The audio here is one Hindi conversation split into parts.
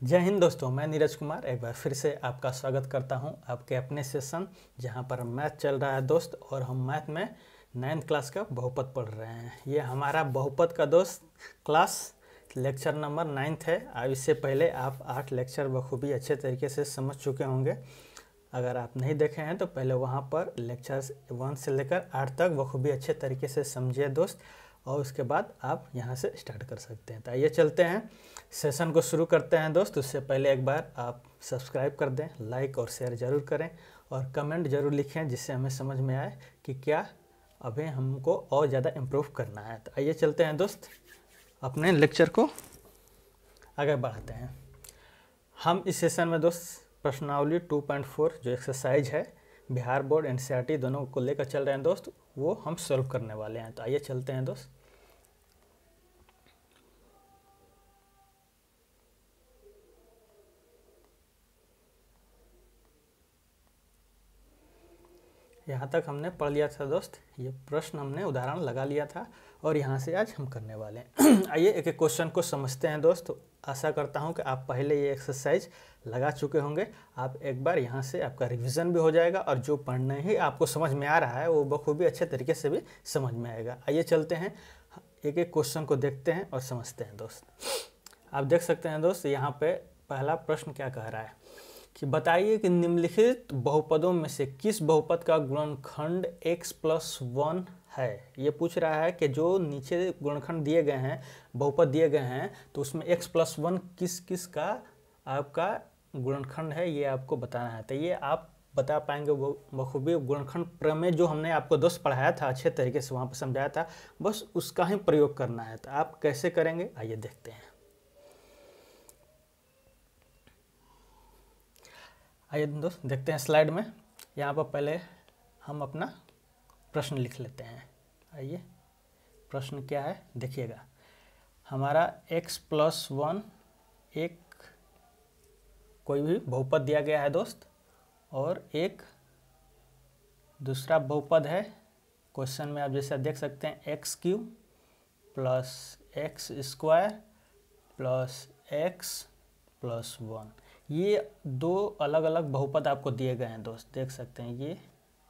जय हिंद दोस्तों, मैं नीरज कुमार एक बार फिर से आपका स्वागत करता हूं आपके अपने सेशन जहां पर मैथ चल रहा है दोस्त। और हम मैथ में 9th क्लास का बहुपद पढ़ रहे हैं। ये हमारा बहुपद का दोस्त क्लास लेक्चर नंबर 9th है। अब इससे पहले आप 8 लेक्चर बखूबी अच्छे तरीके से समझ चुके होंगे। अगर आप नहीं देखे हैं तो पहले वहाँ पर लेक्चर्स 1 से लेकर 8 तक बखूबी अच्छे तरीके से समझिए दोस्त, और उसके बाद आप यहाँ से स्टार्ट कर सकते हैं। तो आइए चलते हैं, सेशन को शुरू करते हैं दोस्त। उससे पहले एक बार आप सब्सक्राइब कर दें, लाइक और शेयर ज़रूर करें और कमेंट ज़रूर लिखें, जिससे हमें समझ में आए कि क्या अभी हमको और ज़्यादा इम्प्रूव करना है। तो आइए चलते हैं दोस्त, अपने लेक्चर को आगे बढ़ाते हैं। हम इस सेशन में दोस्त प्रश्नावली 2.4 जो एक्सरसाइज है बिहार बोर्ड एनसीईआरटी दोनों को लेकर चल रहे हैं दोस्त, वो हम सॉल्व करने वाले हैं। तो आइए चलते हैं दोस्त। यहाँ तक हमने पढ़ लिया था दोस्त, ये प्रश्न हमने उदाहरण लगा लिया था और यहाँ से आज हम करने वाले हैं। आइए एक एक क्वेश्चन को समझते हैं दोस्त। आशा करता हूँ कि आप पहले ये एक्सरसाइज लगा चुके होंगे। आप एक बार यहाँ से आपका रिवीजन भी हो जाएगा और जो पढ़ने ही आपको समझ में आ रहा है वो बखूबी अच्छे तरीके से भी समझ में आएगा। आइए चलते हैं, एक एक क्वेश्चन को देखते हैं और समझते हैं दोस्त। आप देख सकते हैं दोस्त, यहाँ पे पहला प्रश्न क्या कह रहा है कि बताइए कि निम्नलिखित बहुपदों में से किस बहुपद का गुणनखंड x+1 है। ये पूछ रहा है कि जो नीचे गुणनखंड दिए गए हैं, बहुपद दिए गए हैं, तो उसमें x+1 किस किस का आपका गुणनखंड है, ये आपको बताना है। तो ये आप बता पाएंगे बखूबी। गुणनखंड प्रमेय जो हमने आपको दोस्त पढ़ाया था, अच्छे तरीके से वहाँ पर समझाया था, बस उसका ही प्रयोग करना है। तो आप कैसे करेंगे आइए देखते हैं। आइए दोस्त देखते हैं स्लाइड में। यहाँ पर पहले हम अपना प्रश्न लिख लेते हैं। आइए, प्रश्न क्या है देखिएगा। हमारा x+1 एक कोई भी बहुपद दिया गया है दोस्त, और एक दूसरा बहुपद है। क्वेश्चन में आप जैसा देख सकते हैं x³ + x² + x+1। ये दो अलग अलग बहुपद आपको दिए गए हैं दोस्त, देख सकते हैं ये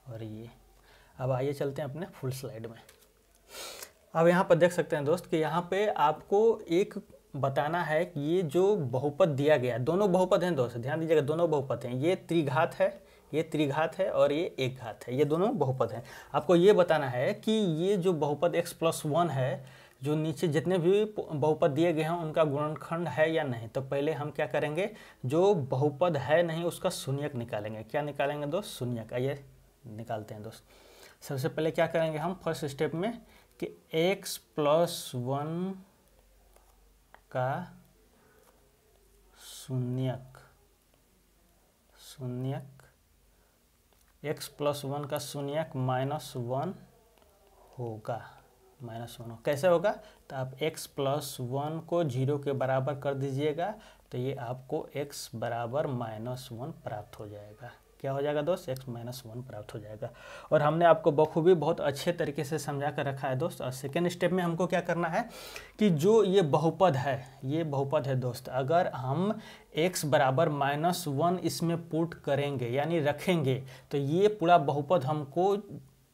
और ये। अब आइए चलते हैं अपने फुल स्लाइड में। अब यहाँ पर देख सकते हैं दोस्त कि यहाँ पे आपको एक बताना है कि ये जो बहुपद दिया गया, दोनों बहुपद हैं दोस्त, ध्यान दीजिएगा, दोनों बहुपद हैं। ये त्रिघात है, ये त्रिघात है और ये एक घात है, ये दोनों बहुपद हैं। आपको ये बताना है कि ये जो बहुपद x+1 है, जो नीचे जितने भी बहुपद दिए गए हैं उनका गुणनखंड है या नहीं। तो पहले हम क्या करेंगे, जो बहुपद है नहीं उसका शून्यक निकालेंगे। क्या निकालेंगे दोस्त? शून्यक। आइए निकालते हैं दोस्त। सबसे पहले क्या करेंगे हम फर्स्ट स्टेप में कि x+1 का शून्यक x+1 का शून्यक -1 होगा। -1 कैसे होगा? तो आप x+1 को 0 के बराबर कर दीजिएगा, तो ये आपको x बराबर -1 प्राप्त हो जाएगा। क्या हो जाएगा दोस्त? x -1 प्राप्त हो जाएगा। और हमने आपको बखूबी बहुत अच्छे तरीके से समझा कर रखा है दोस्त। और सेकेंड स्टेप में हमको क्या करना है कि जो ये बहुपद है, ये बहुपद है दोस्त, अगर हम x बराबर -1 इसमें पुट करेंगे यानी रखेंगे, तो ये पूरा बहुपद हमको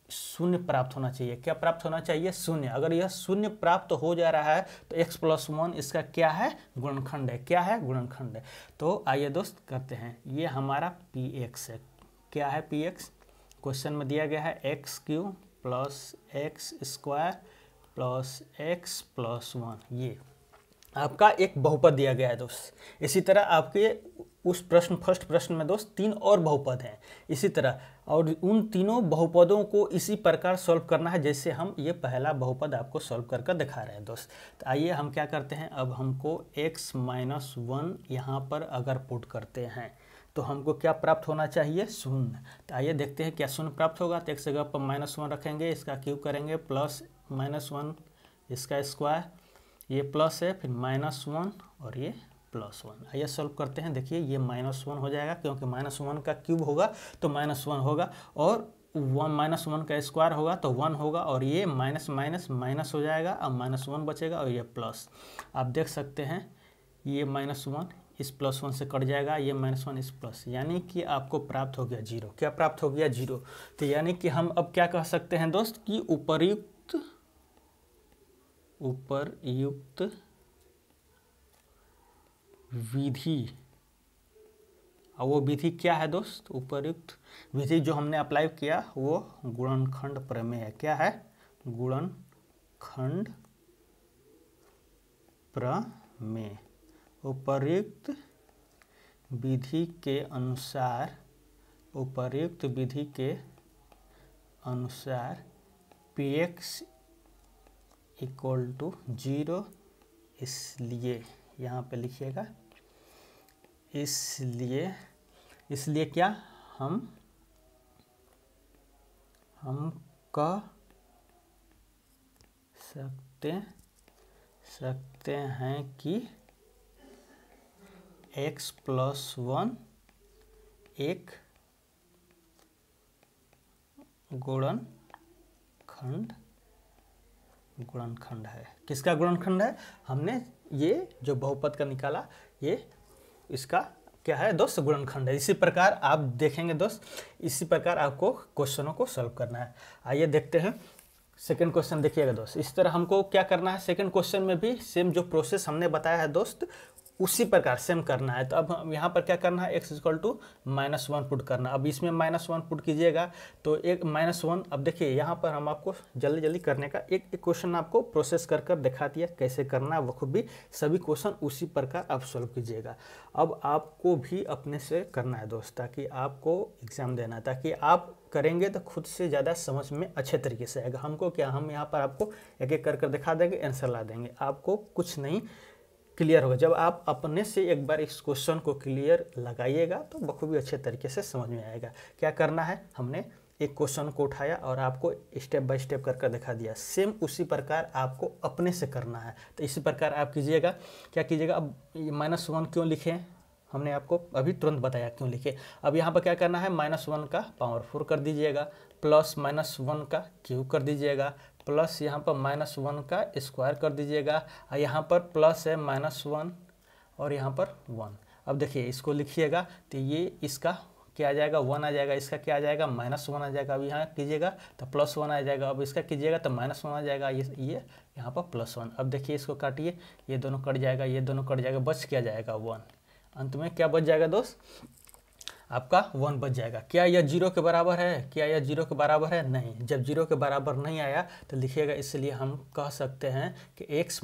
शून्य प्राप्त होना चाहिए। क्या प्राप्त होना चाहिए? शून्य। अगर यह शून्य प्राप्त हो जा रहा है तो x+1 इसका क्या है? गुणनखंड है। क्या है? गुणनखंड है। तो आइए दोस्त करते हैं। ये हमारा px है। क्या है px? क्वेश्चन में दिया गया है x³ + x² + x+1। ये आपका एक बहुपद दिया गया है दोस्त। इसी तरह आपके उस फर्स्ट प्रश्न में दोस्त 3 और बहुपद हैं इसी तरह, और उन तीनों बहुपदों को इसी प्रकार सॉल्व करना है जैसे हम ये पहला बहुपद आपको सॉल्व करके दिखा रहे हैं दोस्त। तो आइए हम क्या करते हैं, अब हमको x-1 यहाँ पर अगर पुट करते हैं तो हमको क्या प्राप्त होना चाहिए? शून्य। तो आइए देखते हैं क्या शून्य प्राप्त होगा। तो x जगह पर -1 रखेंगे, इसका क्यूब करेंगे, प्लस -1 इसका स्क्वायर, ये प्लस है, फिर -1 और ये +1। आइए सॉल्व करते हैं। देखिए ये -1 हो जाएगा, क्योंकि -1 का क्यूब होगा तो -1 होगा, और -1 का स्क्वायर होगा तो 1 होगा, और ये माइनस माइनस माइनस हो जाएगा, अब -1 बचेगा और ये प्लस। आप देख सकते हैं ये -1 इस +1 से कट जाएगा, ये -1 इस प्लस, यानी कि आपको प्राप्त हो गया 0। क्या प्राप्त हो गया? 0। तो यानी कि हम अब क्या कह सकते हैं दोस्त कि उपर्युक्त विधि, और वो विधि क्या है दोस्त? उपर्युक्त विधि जो हमने अप्लाई किया वो गुणनखंड प्रमेय है। क्या है? गुणनखंड प्रमेय। उपर्युक्त विधि के अनुसार px = 0, इसलिए यहाँ पे लिखिएगा, इसलिए क्या हम कह सकते हैं कि x+1 एक गुणनखंड है। किसका गुणनखंड है? हमने ये जो बहुपद का निकाला, ये इसका क्या है दोस्त? गुणनखंड है। इसी प्रकार आप देखेंगे दोस्त, इसी प्रकार आपको क्वेश्चनों को सॉल्व करना है। आइए देखते हैं सेकंड क्वेश्चन। देखिएगा दोस्त, इस तरह हमको क्या करना है, सेकंड क्वेश्चन में भी सेम जो प्रोसेस हमने बताया है दोस्त, उसी प्रकार सेम करना है। तो अब हम यहाँ पर क्या करना है, x = -1 पुट करना। अब इसमें -1 पुट कीजिएगा तो एक -1, अब देखिए यहाँ पर हम आपको जल्दी जल्दी करने का एक क्वेश्चन आपको प्रोसेस कर दिखा दिया कैसे करना है। बखूबी सभी क्वेश्चन उसी प्रकार आप सॉल्व कीजिएगा। अब आपको भी अपने से करना है दोस्त, ताकि आपको एग्जाम देना है, ताकि आप करेंगे तो खुद से ज़्यादा समझ में अच्छे तरीके से आएगा। हमको क्या, हम यहाँ पर आपको एक एक कर दिखा देंगे, आंसर ला देंगे, आपको कुछ नहीं क्लियर होगा। जब आप अपने से एक बार इस क्वेश्चन को क्लियर लगाइएगा तो बखूबी अच्छे तरीके से समझ में आएगा। क्या करना है, हमने एक क्वेश्चन को उठाया और आपको स्टेप बाय स्टेप कर दिखा दिया। सेम उसी प्रकार आपको अपने से करना है। तो इसी प्रकार आप कीजिएगा। क्या कीजिएगा, अब -1 क्यों लिखे, हमने आपको अभी तुरंत बताया क्यों लिखे। अब यहाँ पर क्या करना है, -1 का पावर 4 कर दीजिएगा, प्लस -1 का क्यूब कर दीजिएगा, प्लस यहाँ पर -1 का स्क्वायर कर दीजिएगा, और यहाँ पर प्लस है -1 और यहाँ पर 1। अब देखिए इसको लिखिएगा तो ये इसका क्या आ जाएगा, 1 आ जाएगा, इसका क्या आ जाएगा, -1 आ जाएगा। अब यहाँ कीजिएगा तो +1 आ जाएगा, अब इसका कीजिएगा तो -1 आ जाएगा, ये यहाँ पर +1। अब देखिए इसको काटिए, ये दोनों कट जाएगा, ये दोनों कट जाएगा, बच क्या जाएगा 1। अंत में क्या बच जाएगा दोस्त, आपका 1 बच जाएगा। क्या यह 0 के बराबर है? क्या यह 0 के बराबर है? नहीं। जब 0 के बराबर नहीं आया तो लिखिएगा, इसलिए हम कह सकते हैं कि x -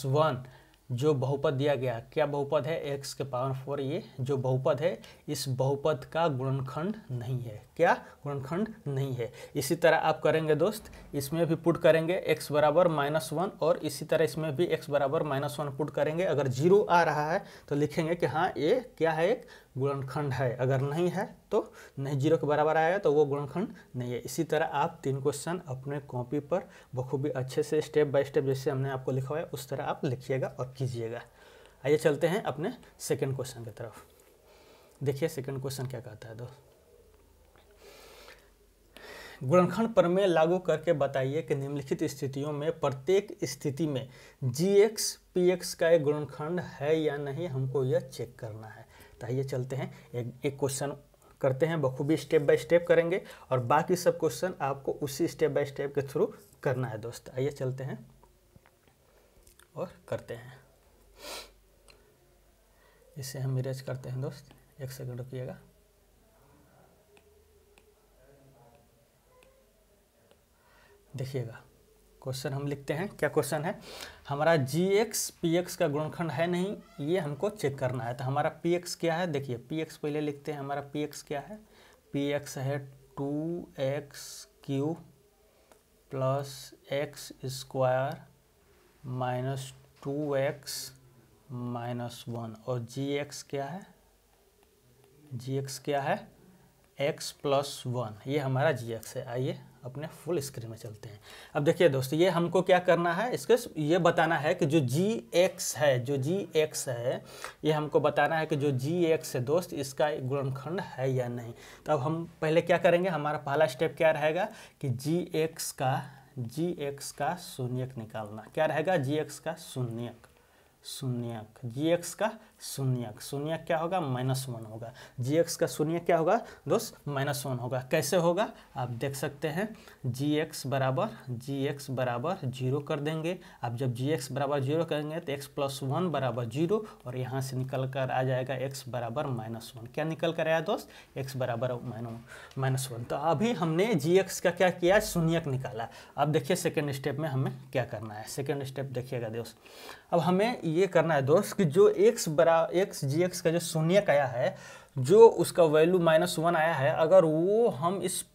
1 जो बहुपद दिया गया, क्या बहुपद है, x के पावर 4, ये जो बहुपद है इस बहुपद का गुणनखंड नहीं है। क्या गुणनखंड नहीं है। इसी तरह आप करेंगे दोस्त, इसमें भी पुट करेंगे x बराबर -1, और इसी तरह इसमें भी x बराबर -1 पुट करेंगे। अगर 0 आ रहा है तो लिखेंगे कि हाँ ये क्या है, एक गुणनखंड है। अगर नहीं है तो नहीं, 0 के बराबर आएगा तो वो गुणनखंड नहीं है। इसी तरह आप 3 क्वेश्चन अपने कॉपी पर बखूबी अच्छे से स्टेप बाय स्टेप जैसे हमने आपको लिखवाया उस तरह आप लिखिएगा और कीजिएगा। आइए चलते हैं अपने सेकंड क्वेश्चन की तरफ। देखिए सेकंड क्वेश्चन क्या कहता है दोस्त, गुणनखंड प्रमेय लागू करके बताइए कि निम्नलिखित स्थितियों में प्रत्येक स्थिति में gx px का एक गुणनखंड है या नहीं, हमको यह चेक करना है। तो आइए चलते हैं, एक क्वेश्चन करते हैं, बखूबी स्टेप बाय स्टेप करेंगे और बाकी सब क्वेश्चन आपको उसी स्टेप बाय स्टेप के थ्रू करना है दोस्त। आइए चलते हैं और करते हैं। इसे हम इरेज करते हैं दोस्त, 1 सेकंड रुकिएगा। देखिएगा क्वेश्चन हम लिखते हैं, क्या क्वेश्चन है, हमारा gx px का गुणनखंड है नहीं, ये हमको चेक करना है। तो हमारा px क्या है, देखिए px पहले लिखते हैं। हमारा px क्या है, px है 2x³ plus x square minus 2x minus 1, और gx क्या है, gx क्या है, x + 1, ये हमारा gx है। आइए अपने फुल स्क्रीन में चलते हैं। अब देखिए दोस्त, ये हमको क्या करना है, इसके ये बताना है कि जो gx है, ये हमको बताना है कि जो gx है दोस्त, इसका गुणनखंड है या नहीं। तो अब हम पहले क्या करेंगे, हमारा पहला स्टेप क्या रहेगा कि gx का शून्यक निकालना। क्या रहेगा, gx का शून्यक। शून्यक, gx का शून्यक, शून्यक क्या होगा -1 होगा, gx का शून्यक क्या होगा दोस्त -1 होगा। कैसे होगा आप देख सकते हैं, gx बराबर 0 कर देंगे। आप जब gx बराबर 0 करेंगे तो x + 1 बराबर 0 और यहाँ से निकल कर आ जाएगा x बराबर -1। क्या निकल कर आया दोस्त, x बराबर -1। तो अभी हमने gx का क्या किया, शून्यक निकाला। अब देखिए सेकेंड स्टेप में हमें क्या करना है। सेकेंड स्टेप देखिएगा दोस्त, अब हमें ये करना है दोस्त कि जो x gx का जो शून्यक आया है, जो उसका वैल्यू -1 आया है, अगर वो हम इस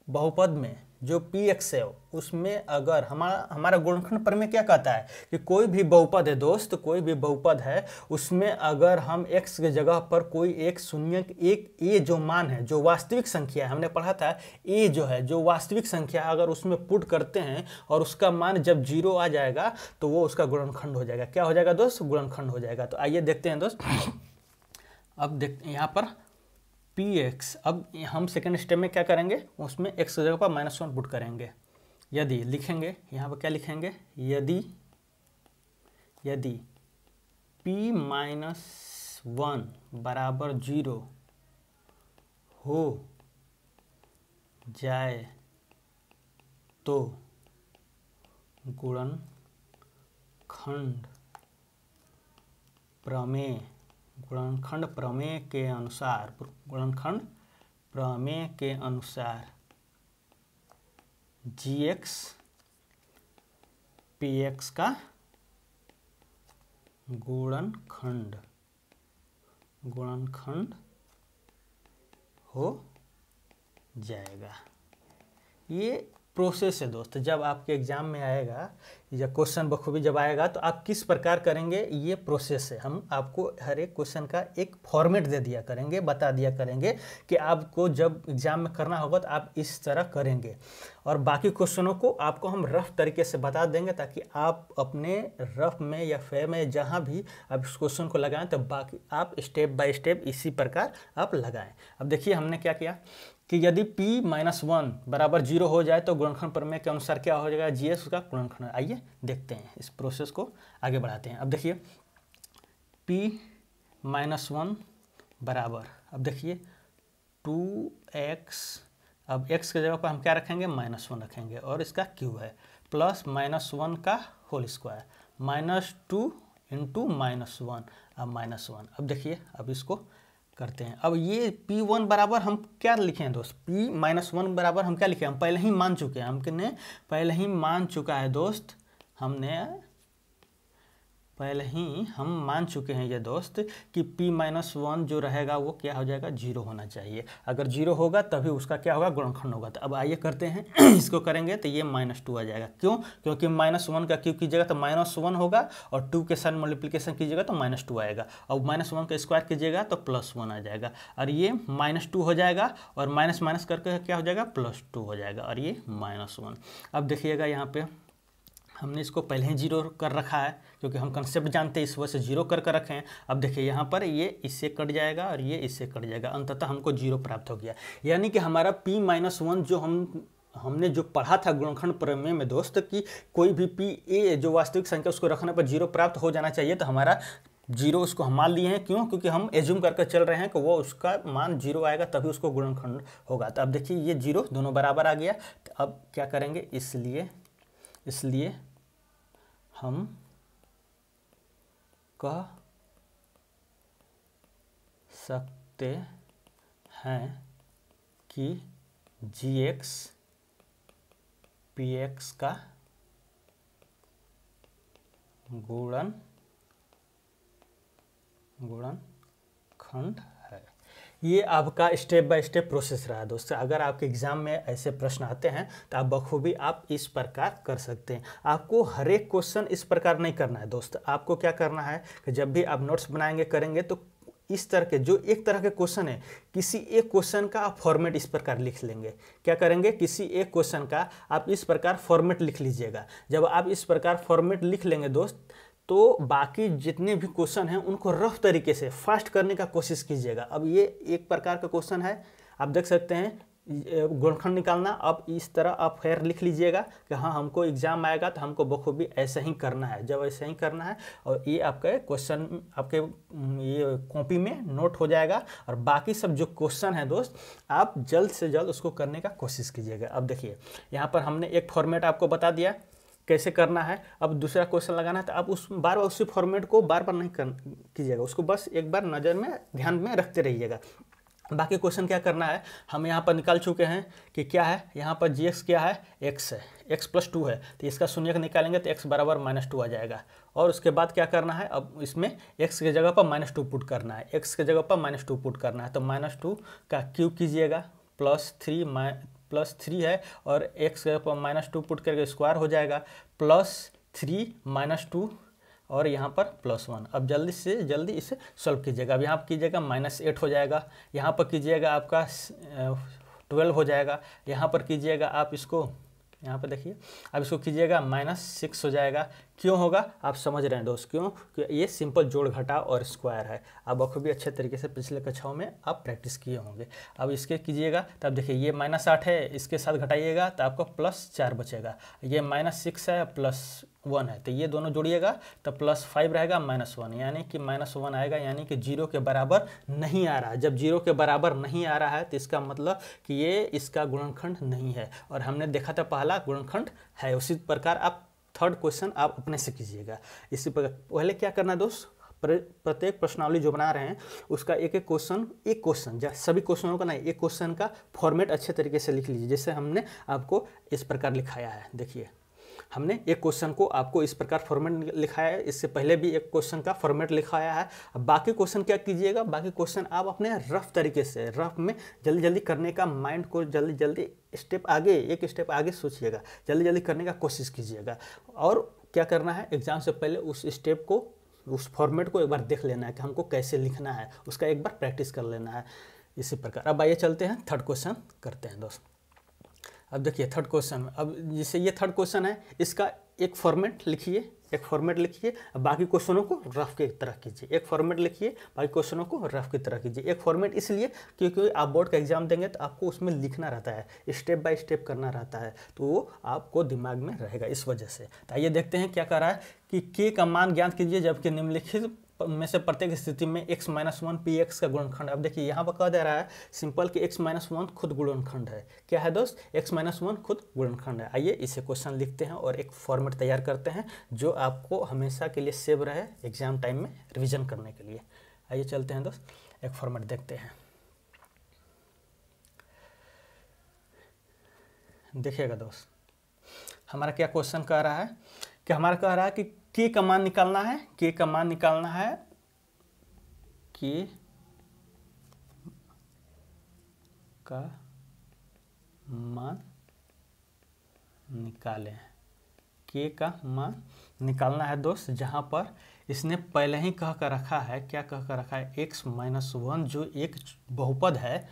बहुपद में जो px है उसमें अगर हमारा गुणनखंड प्रमेय क्या कहता है कि कोई भी बहुपद है दोस्त, कोई भी बहुपद है उसमें अगर हम x के जगह पर कोई एक शून्यक, एक a जो मान है, जो वास्तविक संख्या है, हमने पढ़ा था a जो है जो वास्तविक संख्या, अगर उसमें पुट करते हैं और उसका मान जब 0 आ जाएगा तो वो उसका गुणनखंड हो जाएगा। क्या हो जाएगा दोस्त, गुणनखंड हो जाएगा। तो आइए देखते हैं दोस्त, अब देखते हैं यहाँ पर px। अब हम सेकेंड स्टेप में क्या करेंगे, उसमें x की जगह पर -1 पुट करेंगे। यदि लिखेंगे यहाँ पर क्या लिखेंगे, यदि p-1 बराबर 0 हो जाए तो गुणनखंड प्रमेय के अनुसार gx px का गुणनखंड हो जाएगा। ये प्रोसेस है दोस्त। जब आपके एग्जाम में आएगा या क्वेश्चन बखूबी जब आएगा तो आप किस प्रकार करेंगे, ये प्रोसेस है। हम आपको हर एक क्वेश्चन का एक फॉर्मेट दे दिया करेंगे, बता दिया करेंगे कि आपको जब एग्जाम में करना होगा तो आप इस तरह करेंगे, और बाकी क्वेश्चनों को आपको हम रफ तरीके से बता देंगे ताकि आप अपने रफ में या फेयर में जहाँ भी आप इस क्वेश्चन को लगाएं तो बाकी आप स्टेप बाय स्टेप इसी प्रकार आप लगाएं। अब देखिए हमने क्या किया कि यदि p-1 बराबर 0 हो जाए तो गुणनखंड प्रमेय के अनुसार क्या हो जाएगा, gx उसका गुणनखंड। आइए देखते हैं, इस प्रोसेस को आगे बढ़ाते हैं। अब देखिए p-1 बराबर, अब देखिए 2x, अब x के जगह पर हम क्या रखेंगे, -1 रखेंगे, और इसका क्यूब है प्लस -1 का होल स्क्वायर, -2 इंटू -1, अब -1। अब देखिए अब इसको करते हैं। अब ये p1 बराबर हम क्या लिखे हैं दोस्त, p-1 बराबर हम क्या लिखे, हम पहले ही मान चुके हैं, हमने पहले ही मान चुका है दोस्त, हम मान चुके हैं ये दोस्त कि p-1 जो रहेगा वो क्या हो जाएगा, 0 होना चाहिए। अगर 0 होगा तभी उसका क्या होगा, गुणनखंड होगा। तो अब आइए करते हैं इसको करेंगे तो ये -2 आ जाएगा। क्यों, क्योंकि -1 का क्यूब कीजिएगा तो -1 होगा, और 2 के साथ मल्टीप्लिकेशन कीजिएगा तो -2 आएगा, और -1 का स्क्वायर कीजिएगा तो +1 आ जाएगा, और ये -2 हो जाएगा, और माइनस करके क्या हो जाएगा, +2 हो जाएगा, और ये -1। अब देखिएगा यहाँ पे हमने इसको पहले ही 0 कर रखा है क्योंकि हम कंसेप्ट जानते हैं, इस वजह से 0 कर रखे हैं। अब देखिए यहाँ पर ये इससे कट जाएगा और ये इससे कट जाएगा, अंततः हमको 0 प्राप्त हो गया। यानी कि हमारा p-1 जो हमने जो पढ़ा था गुणनखंड प्रमेय में दोस्त कि कोई भी p जो वास्तविक संख्या उसको रखने पर 0 प्राप्त हो जाना चाहिए, तो हमारा 0 उसको हम मान लिए हैं। क्यों, क्योंकि हम एज्यूम करके चल रहे हैं कि वो उसका मान 0 आएगा तभी उसको गुणनखंड होगा। तो अब देखिए ये 0 दोनों बराबर आ गया। तो अब क्या करेंगे, इसलिए हम कह सकते हैं कि gx px का गुणनखंड है। ये आपका स्टेप बाय स्टेप प्रोसेस रहा दोस्तों। अगर आपके एग्जाम में ऐसे प्रश्न आते हैं तो आप बखूबी आप इस प्रकार कर सकते हैं। आपको हर एक क्वेश्चन इस प्रकार नहीं करना है दोस्त। आपको क्या करना है कि जब भी आप नोट्स बनाएंगे करेंगे तो इस तरह के जो एक तरह के क्वेश्चन है, किसी एक क्वेश्चन का आप फॉर्मेट इस प्रकार लिख लेंगे। क्या करेंगे, किसी एक क्वेश्चन का आप इस प्रकार फॉर्मेट लिख लीजिएगा। जब आप इस प्रकार फॉर्मेट लिख लेंगे दोस्त, तो बाकी जितने भी क्वेश्चन हैं उनको रफ तरीके से फास्ट करने का कोशिश कीजिएगा। अब ये एक प्रकार का क्वेश्चन है, आप देख सकते हैं गुणनखंड निकालना। अब इस तरह आप फिर लिख लीजिएगा कि हाँ हमको एग्जाम आएगा तो हमको बखूबी ऐसे ही करना है। जब ऐसे ही करना है और ये आपके क्वेश्चन आपके ये कॉपी में नोट हो जाएगा। और बाकी सब जो क्वेश्चन है दोस्त आप जल्द से जल्द उसको करने का कोशिश कीजिएगा। अब देखिए यहाँ पर हमने एक फॉर्मेट आपको बता दिया कैसे करना है। अब दूसरा क्वेश्चन लगाना है तो आप उस बार बार उसी फॉर्मेट को बार बार नहीं कीजिएगा, उसको बस एक बार नज़र में ध्यान में रखते रहिएगा। बाकी क्वेश्चन क्या करना है हम यहाँ पर निकाल चुके हैं कि क्या है, यहाँ पर जी क्या है, x है, x + 2 है, तो इसका शून्य निकालेंगे तो x = -2 आ जाएगा। और उसके बाद क्या करना है, अब इसमें x की जगह पर -2 पुट करना है, x की जगह पर -2 पुट करना है। तो -2 का क्यूब कीजिएगा, +3 है और x के पर -2 पुट करके स्क्वायर हो जाएगा, +3 -2 और यहाँ पर +1। अब जल्दी से जल्दी इसे सॉल्व कीजिएगा। अब यहाँ पर कीजिएगा -8 हो जाएगा, यहाँ पर कीजिएगा आपका 12 हो जाएगा, यहाँ पर कीजिएगा आप इसको, यहाँ पर देखिए अब इसको कीजिएगा -6 हो जाएगा। क्यों होगा आप समझ रहे हैं दोस्त, क्यों? क्योंकि ये सिंपल जोड़ घटा और स्क्वायर है। अब बखूबी अच्छे तरीके से पिछले कक्षाओं में आप प्रैक्टिस किए होंगे। अब इसके कीजिएगा तब देखिए ये -8 है, इसके साथ घटाइएगा तो आपको +4 बचेगा। ये -6 है +1 है, तो ये दोनों जोड़िएगा तो +5 रहेगा -1, यानी कि -1 आएगा, यानी कि 0 के बराबर नहीं आ रहा है। जब 0 के बराबर नहीं आ रहा है तो इसका मतलब कि ये इसका गुणनखंड नहीं है। और हमने देखा था पहला गुणनखंड है। उसी प्रकार आप थर्ड क्वेश्चन आप अपने से कीजिएगा। इसी प्रकार पहले क्या करना दोस्त, प्रत्येक प्रश्नावली जो बना रहे हैं उसका एक क्वेश्चन सभी क्वेश्चनों का नहीं, एक क्वेश्चन का फॉर्मेट अच्छे तरीके से लिख लीजिए, जैसे हमने आपको इस प्रकार लिखाया है। देखिए हमने एक क्वेश्चन को आपको इस प्रकार फॉर्मेट लिखाया है, इससे पहले भी एक क्वेश्चन का फॉर्मेट लिखाया है। अब बाकी क्वेश्चन क्या कीजिएगा, बाकी क्वेश्चन आप अपने रफ तरीके से रफ में जल्दी जल्दी करने का, माइंड को जल्दी जल्दी एक स्टेप आगे सोचिएगा, जल्दी जल्दी करने का कोशिश कीजिएगा। और क्या करना है, एग्जाम से पहले उस स्टेप को, उस फॉर्मेट को एक बार देख लेना है कि हमको कैसे लिखना है, उसका एक बार प्रैक्टिस कर लेना है। इसी प्रकार अब आइए चलते हैं थर्ड क्वेश्चन करते हैं दोस्त। अब देखिए थर्ड क्वेश्चन, अब जैसे ये थर्ड क्वेश्चन है इसका एक फॉर्मेट लिखिए, बाकी क्वेश्चनों को रफ की तरह कीजिए। एक फॉर्मेट लिखिए, बाकी क्वेश्चनों को रफ की तरह कीजिए। एक फॉर्मेट इसलिए क्योंकि आप बोर्ड का एग्जाम देंगे तो आपको उसमें लिखना रहता है, स्टेप बाय स्टेप करना रहता है, तो वो आपको दिमाग में रहेगा इस वजह से। तो आइए देखते हैं क्या कर रहा है कि k का मान ज्ञात कीजिए जबकि निम्नलिखित में से प्रत्येक स्थिति में x-1 px का गुणनखंड। अब देखिए यहाँ पर कह दे रहा है सिंपल कि x-1 खुद गुणनखंड है। क्या है दोस्त, x-1 खुद गुणनखंड है। आइए इसे क्वेश्चन लिखते हैं और एक फॉर्मेट तैयार करते हैं जो आपको हमेशा के लिए सेव रहे एग्जाम टाइम में रिविजन करने के लिए। आइए चलते हैं दोस्त, एक फॉर्मेट देखते हैं। देखिएगा दोस्त हमारा क्या क्वेश्चन कह रहा है कि हमारा कह रहा है कि k का मान निकालना है, k का मान निकालना है, k का मान निकालें। k का मान निकालना है दोस्त, जहाँ पर इसने पहले ही कह कर रखा है, क्या कह कर रखा है, x-1 जो एक बहुपद है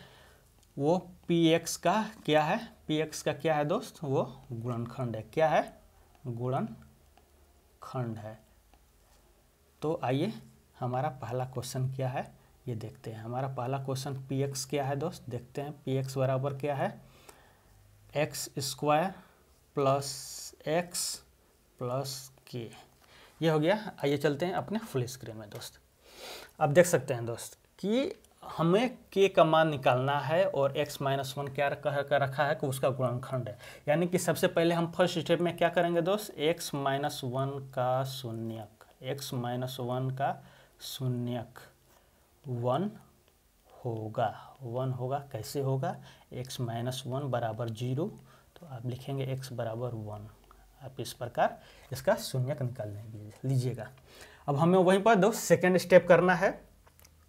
वो px का क्या है, px का क्या है दोस्त, वो गुणनखंड है। क्या है, गुणनखंड है। तो आइए हमारा पहला क्वेश्चन क्या है ये देखते हैं। हमारा पहला क्वेश्चन px क्या है दोस्त, देखते हैं। px बराबर क्या है, x² + x + k। ये हो गया। आइए चलते हैं अपने फुल स्क्रीन में दोस्त। अब देख सकते हैं दोस्त कि हमें k का मान निकालना है और x-1 क्या कह कर रखा है कि उसका गुणनखंड है। यानी कि सबसे पहले हम फर्स्ट स्टेप में क्या करेंगे दोस्त, x-1 का शून्यक, x-1 का शून्यक 1 होगा। कैसे होगा, x-1 बराबर 0, तो आप लिखेंगे x बराबर 1। आप इस प्रकार इसका शून्यक निकाल लीजिएगा। अब हमें वहीं पर दोस्त सेकेंड स्टेप करना है।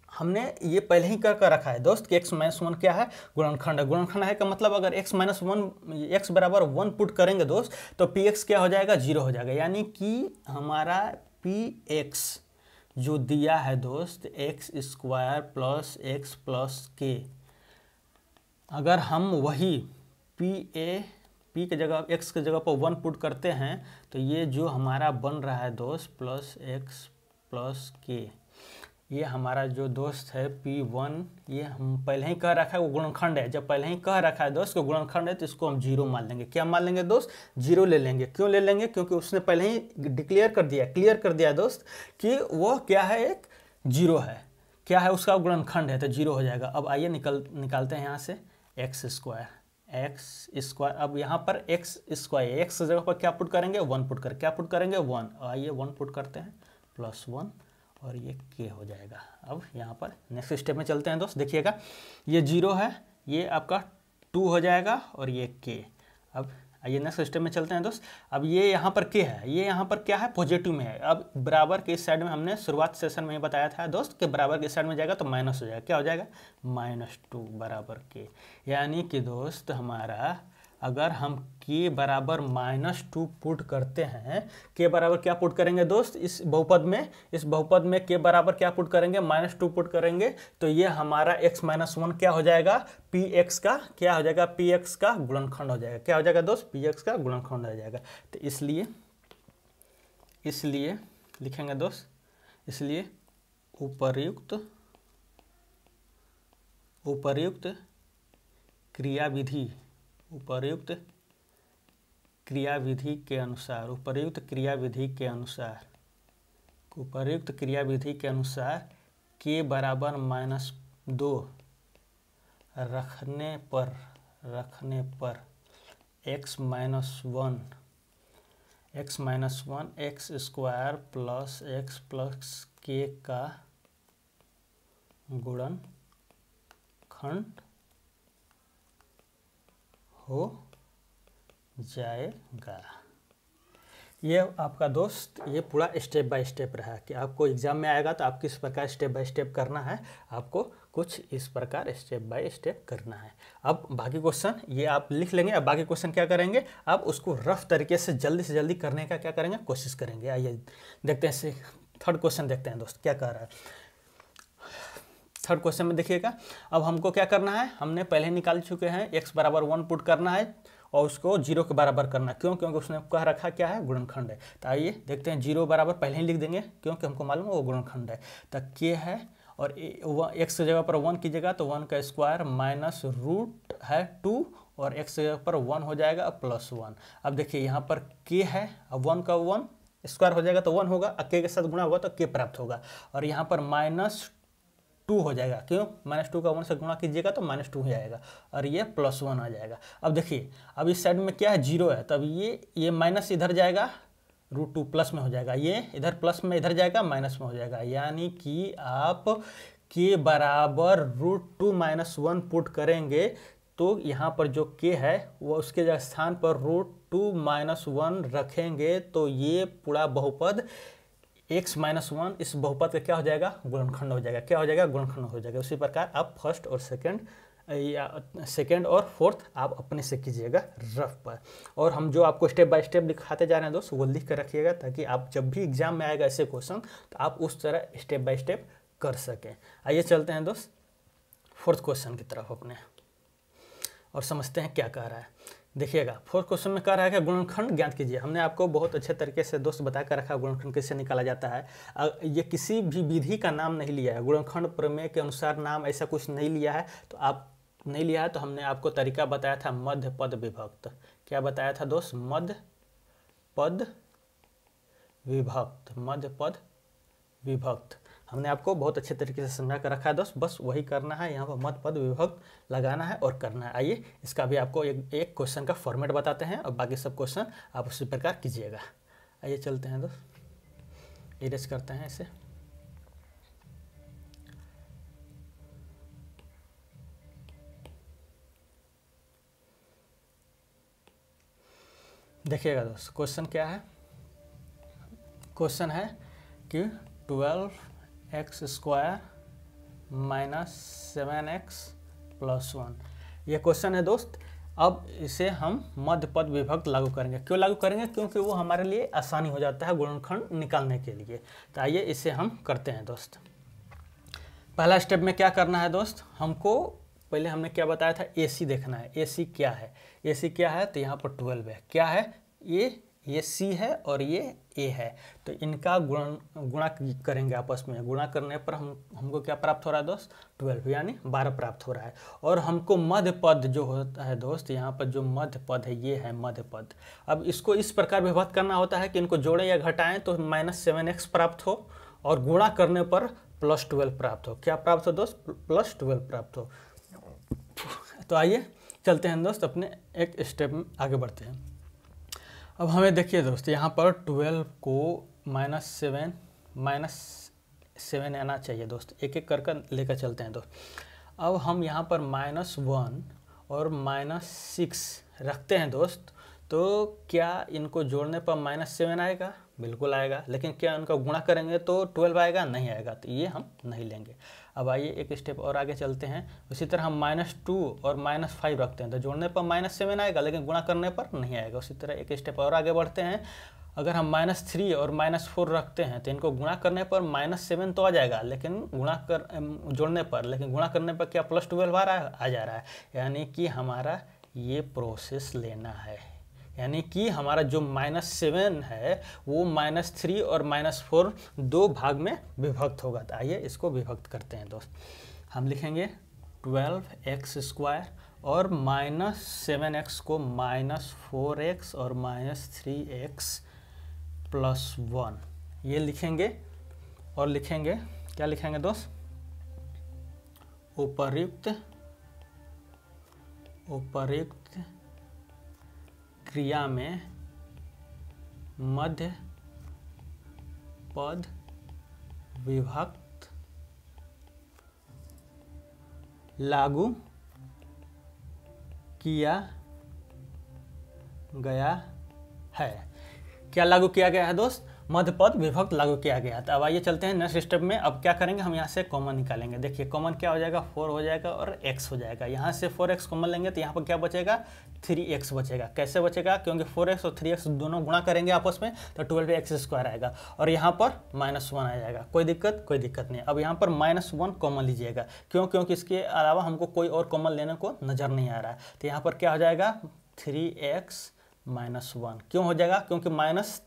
हमने ये पहले ही कर रखा है दोस्त कि x-1 क्या है, गुणनखंड है। गुणनखंड है का मतलब अगर x बराबर 1 पुट करेंगे दोस्त तो px क्या हो जाएगा, 0 हो जाएगा। यानी कि हमारा px जो दिया है दोस्त x² + x + k, अगर हम वही p के जगह x के जगह पर 1 पुट करते हैं तो ये जो हमारा बन रहा है दोस्त +x + k, ये हमारा जो दोस्त है P1, ये हम पहले ही कह रखा है वो गुणनखंड है। जब पहले ही कह रखा है दोस्त को गुणनखंड है तो इसको हम 0 मान लेंगे। क्या मान लेंगे दोस्त? 0 ले लेंगे। क्यों ले लेंगे? क्योंकि उसने पहले ही डिक्लेयर कर दिया, क्लियर कर दिया दोस्त कि वो क्या है, एक 0 है। क्या है? उसका गुणनखंड है, तो 0 हो जाएगा। अब आइए निकालते हैं यहाँ से x स्क्वायर। अब यहाँ पर x स्क्वायर, x जगह पर क्या पुट करेंगे? 1 पुट कर, क्या पुट करेंगे? 1। आइए 1 पुट करते हैं, +1 और ये k हो जाएगा। अब यहाँ पर नेक्स्ट स्टेप में चलते हैं दोस्त। देखिएगा ये 0 है, ये आपका 2 हो जाएगा और ये k। अब आइए नेक्स्ट स्टेप में चलते हैं दोस्त। अब ये यहाँ पर k है, ये यहाँ पर क्या है? पॉजिटिव में है। अब बराबर के इस साइड में हमने शुरुआत सेशन में ही बताया था दोस्त कि बराबर के साइड में जाएगा तो माइनस हो जाएगा। क्या हो जाएगा? -2 बराबर k। यानी कि दोस्त हमारा अगर हम k बराबर -2 पुट करते हैं, k बराबर क्या पुट करेंगे दोस्त? इस बहुपद में k बराबर क्या पुट करेंगे? -2 पुट करेंगे तो ये हमारा x-1 क्या हो जाएगा? px का क्या हो जाएगा? px का गुणनखंड हो जाएगा। क्या हो जाएगा दोस्त? px का गुणनखंड हो जाएगा। तो इसलिए लिखेंगे दोस्त, इसलिए उपर्युक्त क्रियाविधि के अनुसार k बराबर -2 रखने पर x-1 x square plus x plus k का गुणनखंड हो जाएगा। ये आपका दोस्त ये पूरा स्टेप बाय स्टेप रहा कि आपको एग्जाम में आएगा तो आप किस प्रकार स्टेप बाय स्टेप करना है, आपको कुछ इस प्रकार स्टेप बाय स्टेप करना है। अब बाकी क्वेश्चन ये आप लिख लेंगे। अब बाकी क्वेश्चन क्या करेंगे? अब उसको रफ तरीके से जल्दी करने का क्या करेंगे? कोशिश करेंगे। आइए देखते हैं, थर्ड क्वेश्चन देखते हैं दोस्त क्या कह रहा है। थर्ड क्वेश्चन में देखिएगा, अब हमको क्या करना है? हमने पहले निकाल चुके हैं, x बराबर 1 पुट करना है और उसको 0 के बराबर करना है। क्यों? क्योंकि उसने कह रखा क्या है? गुणनखंड है। तो आइए देखते हैं, 0 बराबर पहले ही लिख देंगे क्योंकि हमको मालूम है वो गुणनखंड है। तो k है और x की जगह पर 1 कीजिएगा तो 1 का स्क्वायर माइनस रूट है 2 और x की जगह पर 1 हो जाएगा +1। अब देखिए यहाँ पर k है, अब 1 का 1 स्क्वायर हो जाएगा तो 1 होगा, k के साथ गुणा होगा तो k प्राप्त होगा और यहाँ पर -2 हो जाएगा। क्यों? -2 का 1 से गुणा कीजिएगा तो -2 हो जाएगा और ये +1 आ जाएगा। अब देखिए, अब इस साइड में क्या है? 0 है, तब ये माइनस इधर जाएगा, √2 प्लस में हो जाएगा, ये इधर प्लस में इधर जाएगा माइनस में हो जाएगा। यानी कि आप k बराबर √2 - 1 पुट करेंगे तो यहाँ पर जो k है वो उसके स्थान पर √2 - 1 रखेंगे तो ये पूरा बहुपद x-1 इस बहुपद का क्या हो जाएगा? गुणनखंड हो जाएगा। क्या हो जाएगा? गुणनखंड हो जाएगा। उसी प्रकार आप फर्स्ट और सेकंड और फोर्थ आप अपने से कीजिएगा रफ पर। और हम जो आपको स्टेप बाय स्टेप दिखाते जा रहे हैं दोस्त वो लिख कर रखिएगा ताकि आप जब भी एग्जाम में आएगा ऐसे क्वेश्चन तो आप उस तरह स्टेप बाय स्टेप कर सकें। आइए चलते हैं दोस्त फोर्थ क्वेश्चन की तरफ अपने और समझते हैं क्या कह रहा है। देखिएगा, फोर्थ क्वेश्चन में कह रहा है कि गुणनखंड ज्ञात कीजिए। हमने आपको बहुत अच्छे तरीके से दोस्त बता कर रखा गुणनखंड कैसे निकाला जाता है। ये किसी भी विधि का नाम नहीं लिया है, गुणनखंड प्रमेय के अनुसार नाम ऐसा कुछ नहीं लिया है। तो आप नहीं लिया है तो हमने आपको तरीका बताया था मध्य पद विभक्त। क्या बताया था दोस्त? मध्य पद विभक्त हमने आपको बहुत अच्छे तरीके से समझा कर रखा है दोस्त। बस वही करना है, यहाँ पर मध्य पद विभक्त लगाना है और करना है। आइए इसका भी आपको एक क्वेश्चन का फॉर्मेट बताते हैं और बाकी सब क्वेश्चन आप उसी प्रकार कीजिएगा। आइए चलते हैं दोस्त, इरेज करते हैं इसे। देखिएगा दोस्त, क्वेश्चन क्या है? क्वेश्चन है कि 12x स्क्वायर -7x + 1 ये क्वेश्चन है दोस्त। अब इसे हम मध्य पद विभक्त लागू करेंगे। क्यों लागू करेंगे? क्योंकि वो हमारे लिए आसानी हो जाता है गुणनखंड निकालने के लिए। तो आइए इसे हम करते हैं दोस्त। पहला स्टेप में क्या करना है दोस्त? हमको पहले हमने क्या बताया था? AC देखना है। AC क्या है? AC क्या है? तो यहाँ पर 12 है। क्या है? ये ये C है और ये A है, तो इनका गुणा करेंगे आपस में। गुणा करने पर हमको क्या प्राप्त हो रहा है दोस्त, 12 यानी 12 प्राप्त हो रहा है। और हमको मध्य पद जो होता है दोस्त, यहाँ पर जो मध्य पद है ये है मध्य पद। अब इसको इस प्रकार विभक्त करना होता है कि इनको जोड़ें या घटाएं तो -7x प्राप्त हो, और गुणा करने पर +12 प्राप्त हो। क्या प्राप्त हो दोस्त, +12 प्राप्त हो। तो आइए चलते हैं दोस्त, अपने एक स्टेप में आगे बढ़ते हैं। अब हमें देखिए दोस्त, यहाँ पर 12 को -7 आना चाहिए दोस्त, एक एक कर लेकर चलते हैं दोस्त। अब हम यहाँ पर -1 और -6 रखते हैं दोस्त, तो क्या इनको जोड़ने पर -7 आएगा, बिल्कुल आएगा। लेकिन क्या इनका गुणा करेंगे तो 12 आएगा, नहीं आएगा, तो ये हम नहीं लेंगे। अब आइए एक स्टेप और आगे चलते हैं। उसी तरह हम -2 और -5 रखते हैं, तो जोड़ने पर -7 आएगा, लेकिन गुणा करने पर नहीं आएगा। उसी तरह एक स्टेप और आगे बढ़ते हैं। अगर हम -3 और -4 रखते हैं तो इनको गुणा करने पर -7 तो आ जाएगा, लेकिन जोड़ने पर, लेकिन गुणा करने पर क्या +12 आ जा रहा है। यानी कि हमारा ये प्रोसेस लेना है, यानी कि हमारा जो -7 है वो -3 और -4 दो भाग में विभक्त होगा। तो आइए इसको विभक्त करते हैं दोस्त। हम लिखेंगे 12x² और -7x को -4x और -3x + 1 ये लिखेंगे। और लिखेंगे, क्या लिखेंगे दोस्त, उपर्युक्त क्रिया में मध्य पद विभक्त लागू किया गया है। क्या लागू किया गया है दोस्त, मध्य पद विभक्त लागू किया गया। तो अब आइए चलते हैं नेक्स्ट स्टेप में। अब क्या करेंगे, हम यहाँ से कॉमन निकालेंगे। देखिए कॉमन क्या हो जाएगा, 4 हो जाएगा और x हो जाएगा। यहाँ से 4x कॉमन लेंगे तो यहाँ पर क्या बचेगा, 3x बचेगा। कैसे बचेगा, क्योंकि 4x और 3x दोनों गुणा करेंगे आपस में तो 12x² आएगा, और यहाँ पर -1 आ जाएगा। कोई दिक्कत नहीं। अब यहाँ पर -1 कॉमन लीजिएगा, क्योंकि इसके अलावा हमको कोई और कॉमन लेने को नज़र नहीं आ रहा है। तो यहाँ पर क्या हो जाएगा, 3x - 1 क्यों हो जाएगा, क्योंकि -1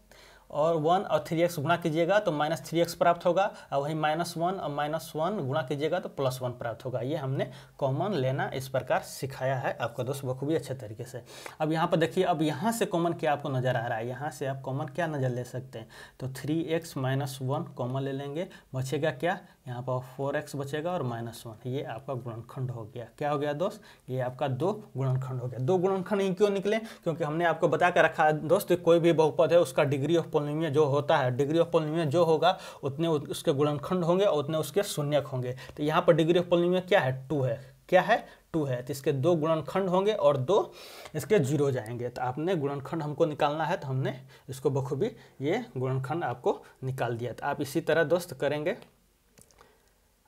और 3x गुणा कीजिएगा तो -3x प्राप्त होगा, और वही -1 और -1 गुणा कीजिएगा तो +1 प्राप्त होगा। ये हमने कॉमन लेना इस प्रकार सिखाया है आपको दोस्त बखूबी अच्छे तरीके से। अब यहाँ पर देखिए, अब यहाँ से कॉमन क्या आपको नज़र आ रहा है, यहाँ से आप कॉमन क्या नज़र ले सकते हैं, तो 3x - 1 कॉमन ले लेंगे। बचेगा क्या, यहाँ पर 4x बचेगा और -1। ये आपका गुणनखंड हो गया। क्या हो गया दोस्त, ये आपका 2 गुणनखंड हो गया। 2 गुणनखंड ही क्यों निकले, क्योंकि हमने आपको बता कर रखा है दोस्त, कोई भी बहुपद है उसका डिग्री ऑफ पॉलिनोमियल जो होता है, डिग्री ऑफ पॉलिनोमियल जो होगा उतने उसके गुणनखंड होंगे और उतने उसके शून्यक होंगे। तो यहाँ पर डिग्री ऑफ पॉलिनोमियल क्या है, 2 है। क्या है, 2 है। तो इसके 2 गुणनखंड होंगे और 2 इसके 0 जाएंगे। तो आपने गुणनखंड हमको निकालना है, तो हमने इसको बखूबी ये गुणनखंड आपको निकाल दिया। तो आप इसी तरह दोस्त करेंगे,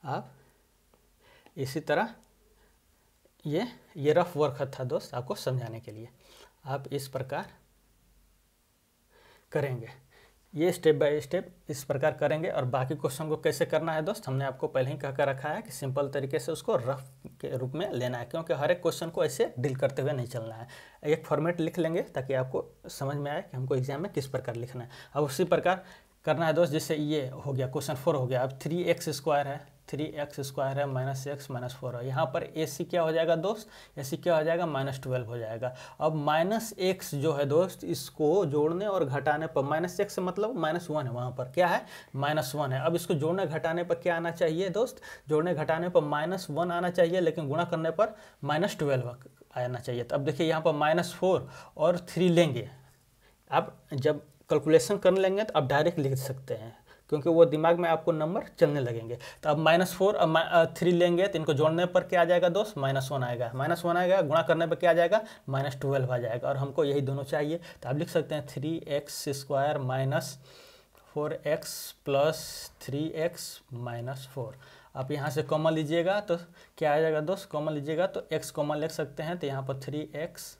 आप इसी तरह ये रफ वर्क था दोस्त आपको समझाने के लिए। आप इस प्रकार करेंगे, ये स्टेप बाय स्टेप इस प्रकार करेंगे। और बाकी क्वेश्चन को कैसे करना है दोस्त, हमने आपको पहले ही कह कर रखा है कि सिंपल तरीके से उसको रफ के रूप में लेना है, क्योंकि हर एक क्वेश्चन को ऐसे डील करते हुए नहीं चलना है। एक फॉर्मेट लिख लेंगे ताकि आपको समझ में आए कि हमको एग्जाम में किस प्रकार लिखना है। अब उसी प्रकार करना है दोस्त। जैसे ये हो गया, क्वेश्चन 4 हो गया। अब 3x² है, 3x² है, -x - 4 है। यहाँ पर AC क्या हो जाएगा दोस्त, AC क्या हो जाएगा, -12 हो जाएगा। अब -x जो है दोस्त, इसको जोड़ने और घटाने पर, -x से मतलब -1 है, वहाँ पर क्या है, -1 है। अब इसको जोड़ने घटाने पर क्या आना चाहिए दोस्त, जोड़ने घटाने पर -1 आना चाहिए, लेकिन गुणा करने पर -12 आना चाहिए। तो अब देखिए यहाँ पर -4 और 3 लेंगे। आप जब कैलकुलेशन करने लेंगे तो आप डायरेक्ट लिख सकते हैं, क्योंकि वो दिमाग में आपको नंबर चलने लगेंगे। तो अब -4 और 3 लेंगे तो इनको जोड़ने पर क्या आ जाएगा दोस्त, -1 आएगा। -1 आएगा, गुणा करने पर क्या आ जाएगा, -12 आ जाएगा। और हमको यही दोनों चाहिए, तो आप लिख सकते हैं 3x² - 4x + 3x - 4। आप यहाँ से कॉमन लीजिएगा तो क्या आ जाएगा दोस्त, कॉमन लीजिएगा तो x कॉमन ले सकते हैं, तो यहाँ पर 3x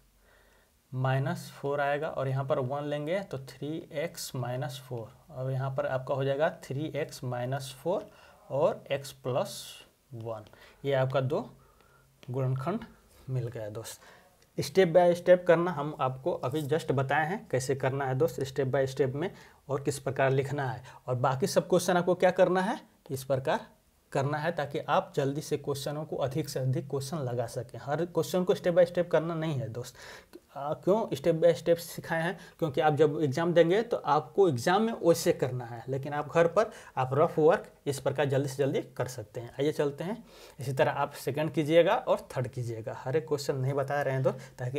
- 4 आएगा, और यहाँ पर 1 लेंगे तो 3x - 4, और यहाँ पर आपका हो जाएगा 3x - 4 और x + 1। ये आपका 2 गुणनखंड मिल गया दोस्त। स्टेप बाय स्टेप करना हम आपको अभी जस्ट बताए हैं कैसे करना है दोस्त, स्टेप बाय स्टेप में और किस प्रकार लिखना है। और बाकी सब क्वेश्चन आपको क्या करना है, इस प्रकार करना है, ताकि आप जल्दी से क्वेश्चनों को अधिक से अधिक क्वेश्चन लगा सकें। हर क्वेश्चन को स्टेप बाय स्टेप करना नहीं है दोस्त। क्यों स्टेप बाय स्टेप सिखाए हैं, क्योंकि आप जब एग्जाम देंगे तो आपको एग्जाम में वैसे करना है, लेकिन आप घर पर आप रफ वर्क इस प्रकार जल्दी से जल्दी कर सकते हैं। आइए चलते हैं, इसी तरह आप सेकंड कीजिएगा और थर्ड कीजिएगा। हर एक क्वेश्चन नहीं बता रहे हैं दोस्त, ताकि